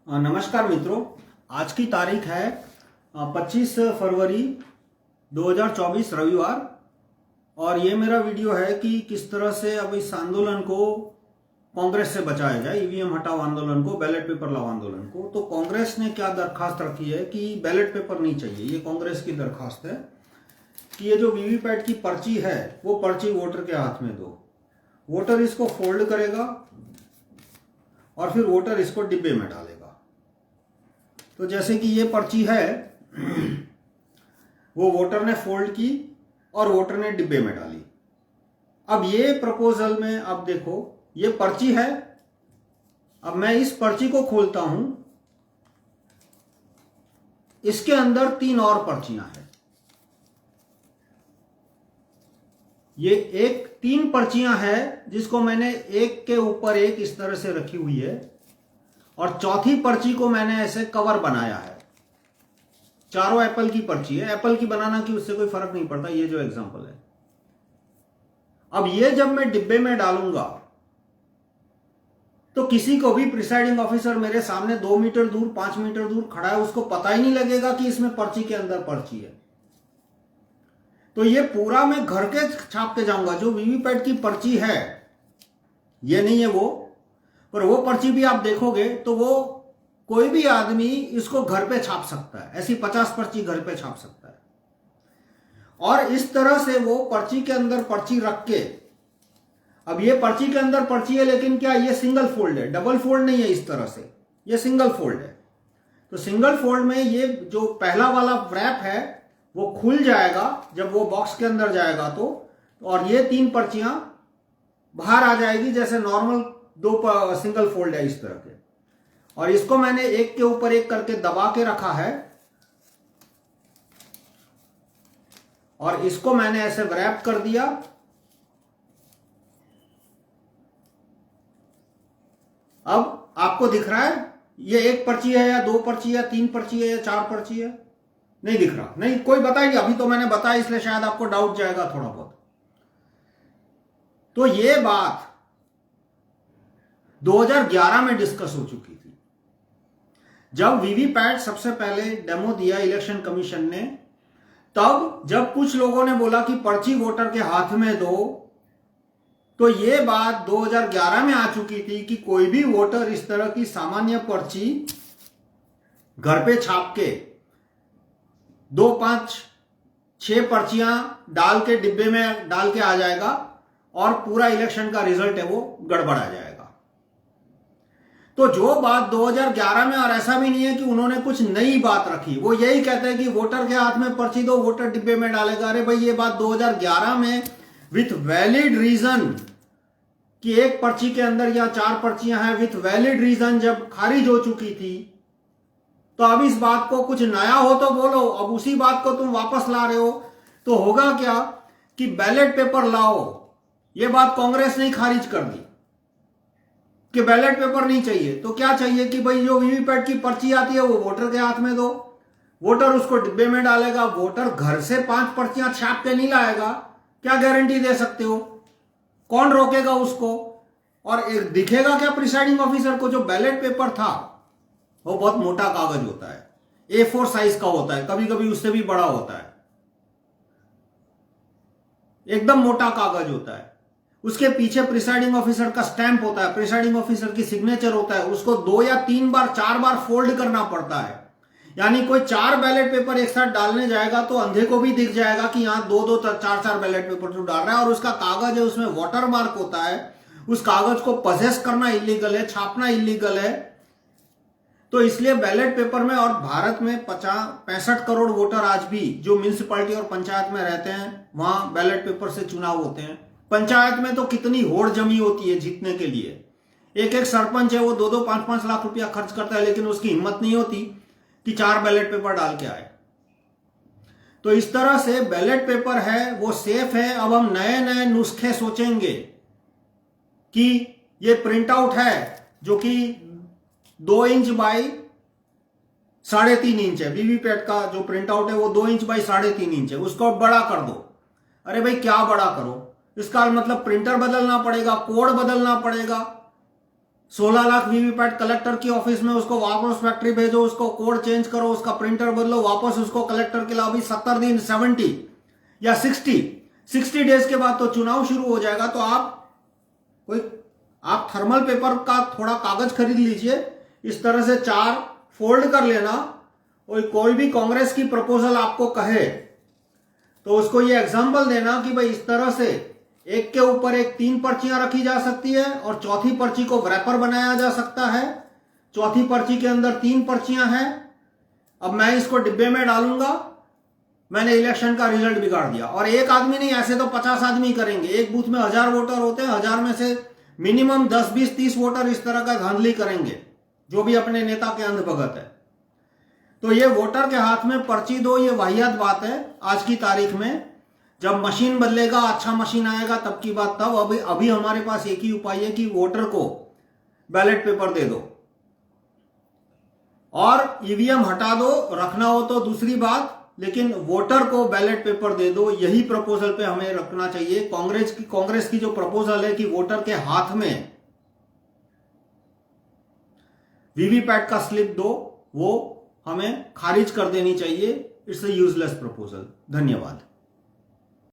नमस्कार मित्रों। आज की तारीख है 25 फरवरी 2024 रविवार। और ये मेरा वीडियो है कि किस तरह से अब इस आंदोलन को कांग्रेस से बचाया जाए, ईवीएम हटाओ आंदोलन को, बैलेट पेपर लाओ आंदोलन को। तो कांग्रेस ने क्या दरखास्त रखी है कि बैलेट पेपर नहीं चाहिए। ये कांग्रेस की दरखास्त है कि ये जो वीवीपैट की पर्ची है वो पर्ची वोटर के हाथ में दो, वोटर इसको फोल्ड करेगा और फिर वोटर इसको डिब्बे में डालेगा। तो जैसे कि ये पर्ची है वो वोटर ने फोल्ड की और वोटर ने डिब्बे में डाली। अब ये प्रपोजल में अब देखो, ये पर्ची है। अब मैं इस पर्ची को खोलता हूं, इसके अंदर 3 और पर्चियां हैं। ये 3 पर्चियां हैं जिसको मैंने एक के ऊपर एक इस तरह से रखी हुई है, और चौथी पर्ची को मैंने ऐसे कवर बनाया है। चारों एप्पल की पर्ची है। एप्पल की बनाना की उससे कोई फर्क नहीं पड़ता, ये जो एग्जांपल है। अब ये जब मैं डिब्बे में डालूंगा तो किसी को भी, प्रिसाइडिंग ऑफिसर मेरे सामने 2 मीटर दूर 5 मीटर दूर खड़ा है, उसको पता ही नहीं लगेगा कि इसमें पर्ची के अंदर पर्ची है। तो ये पूरा मैं घर के छापते जाऊंगा। जो वीवीपैट की पर्ची है, ये नहीं है वो, पर वो पर्ची भी आप देखोगे तो वो कोई भी आदमी इसको घर पे छाप सकता है। ऐसी 50 पर्ची घर पे छाप सकता है। और इस तरह से वो पर्ची के अंदर पर्ची रख के, अब ये पर्ची के अंदर पर्ची है, लेकिन क्या ये सिंगल फोल्ड है, डबल फोल्ड नहीं है। इस तरह से ये सिंगल फोल्ड है। तो सिंगल फोल्ड में ये जो पहला वाला रैप है वो खुल जाएगा जब वो बॉक्स के अंदर जाएगा तो, और ये 3 पर्चियां बाहर आ जाएगी, जैसे नॉर्मल 2 सिंगल फोल्ड है इस तरह के। और इसको मैंने एक के ऊपर एक करके दबा के रखा है, और इसको मैंने ऐसे रैप कर दिया। अब आपको दिख रहा है ये 1 पर्ची है या 2 पर्ची है, 3 पर्ची है या 4 पर्ची है? नहीं दिख रहा। नहीं, कोई बताएगी। अभी तो मैंने बताया, इसलिए शायद आपको डाउट जाएगा थोड़ा बहुत। तो ये बात 2011 में डिस्कस हो चुकी थी, जब वीवीपैट सबसे पहले डेमो दिया इलेक्शन कमीशन ने। तब जब कुछ लोगों ने बोला कि पर्ची वोटर के हाथ में दो, तो ये बात 2011 में आ चुकी थी कि कोई भी वोटर इस तरह की सामान्य पर्ची घर पे छाप के 2, 5, 6 पर्चियां डाल के डिब्बे में डाल के आ जाएगा, और पूरा इलेक्शन का रिजल्ट है वो गड़बड़ा जाएगा। तो जो बात 2011 में, और ऐसा भी नहीं है कि उन्होंने कुछ नई बात रखी, वो यही कहते हैं कि वोटर के हाथ में पर्ची दो, वोटर डिब्बे में डालेगा। अरे भाई, ये बात 2011 में विथ वैलिड रीजन कि 1 पर्ची के अंदर या 4 पर्चियां हैं, विथ वैलिड रीजन जब खारिज हो चुकी थी, तो अब इस बात को कुछ नया हो तो बोलो। अब उसी बात को तुम वापस ला रहे हो, तो होगा क्या कि बैलेट पेपर लाओ। ये बात कांग्रेस ने खारिज कर दी कि बैलेट पेपर नहीं चाहिए। तो क्या चाहिए कि भाई जो वीवीपैट की पर्ची आती है वो वोटर के हाथ में दो, वोटर उसको डिब्बे में डालेगा। वोटर घर से 5 पर्चियां छाप के नहीं लाएगा, क्या गारंटी दे सकते हो? कौन रोकेगा उसको? और एक दिखेगा क्या प्रिसाइडिंग ऑफिसर को? जो बैलेट पेपर था वो बहुत मोटा कागज होता है, A4 साइज का होता है, कभी कभी उससे भी बड़ा होता है, एकदम मोटा कागज होता है। उसके पीछे प्रिसाइडिंग ऑफिसर का स्टैंप होता है, प्रिसाइडिंग ऑफिसर की सिग्नेचर होता है। उसको 2 या 3 बार 4 बार फोल्ड करना पड़ता है। यानी कोई 4 बैलेट पेपर एक साथ डालने जाएगा तो अंधे को भी दिख जाएगा कि यहां 2-2, 4-4 बैलेट पेपर जो डाल रहा है। और उसका कागज है, उसमें वाटर मार्क होता है। उस कागज को पजेस करना इलीगल है, छापना इलीगल है। तो इसलिए बैलेट पेपर में, और भारत में 65 करोड़ वोटर आज भी जो म्यूनिसिपैलिटी और पंचायत में रहते हैं, वहां बैलेट पेपर से चुनाव होते हैं। पंचायत में तो कितनी होड़ जमी होती है जीतने के लिए। एक सरपंच है, वो 2-2, 5-5 लाख रुपया खर्च करता है, लेकिन उसकी हिम्मत नहीं होती कि 4 बैलेट पेपर डाल के आए। तो इस तरह से बैलेट पेपर है वो सेफ है। अब हम नए नए नुस्खे सोचेंगे कि ये प्रिंट आउट है जो कि 2 इंच बाई 3.5 इंच है। वीवीपैट का जो प्रिंट आउट है वो 2 इंच बाई 3.5 इंच है, उसको बड़ा कर दो। अरे भाई, क्या बड़ा करो? इसका मतलब प्रिंटर बदलना पड़ेगा, कोड बदलना पड़ेगा, 16 लाख वीवीपैट कलेक्टर की ऑफिस में, उसको वापस फैक्ट्री भेजो, उसको कोड चेंज करो, उसका प्रिंटर बदलो, वापस उसको कलेक्टर के लिए। अभी 70 दिन, 70 या 60 डेज के बाद तो चुनाव शुरू हो जाएगा। तो आप थर्मल पेपर का थोड़ा कागज खरीद लीजिए, इस तरह से 4 फोल्ड कर लेना, और कोई भी कांग्रेस की प्रपोजल आपको कहे तो उसको ये एग्जांपल देना कि भाई इस तरह से एक के ऊपर एक 3 पर्चियां रखी जा सकती है, और चौथी पर्ची को रैपर बनाया जा सकता है। चौथी पर्ची के अंदर 3 पर्चियां हैं, अब मैं इसको डिब्बे में डालूंगा, मैंने इलेक्शन का रिजल्ट बिगाड़ दिया। और एक आदमी नहीं, ऐसे तो 50 आदमी करेंगे। एक बूथ में 1000 वोटर होते हैं, 1000 में से मिनिमम 10, 20, 30 वोटर इस तरह का धांधली करेंगे, जो भी अपने नेता के अंधभगत है। तो ये वोटर के हाथ में पर्ची दो, ये वाहियात बात है आज की तारीख में। जब मशीन बदलेगा, अच्छा मशीन आएगा, तब की बात तब। अभी हमारे पास एक ही उपाय है कि वोटर को बैलेट पेपर दे दो और ईवीएम हटा दो, रखना हो तो दूसरी बात, लेकिन वोटर को बैलेट पेपर दे दो। यही प्रपोजल पे हमें रखना चाहिए। कांग्रेस की जो प्रपोजल है कि वोटर के हाथ में वीवीपैट का स्लिप दो, वो हमें खारिज कर देनी चाहिए। It's a useless proposal. धन्यवाद।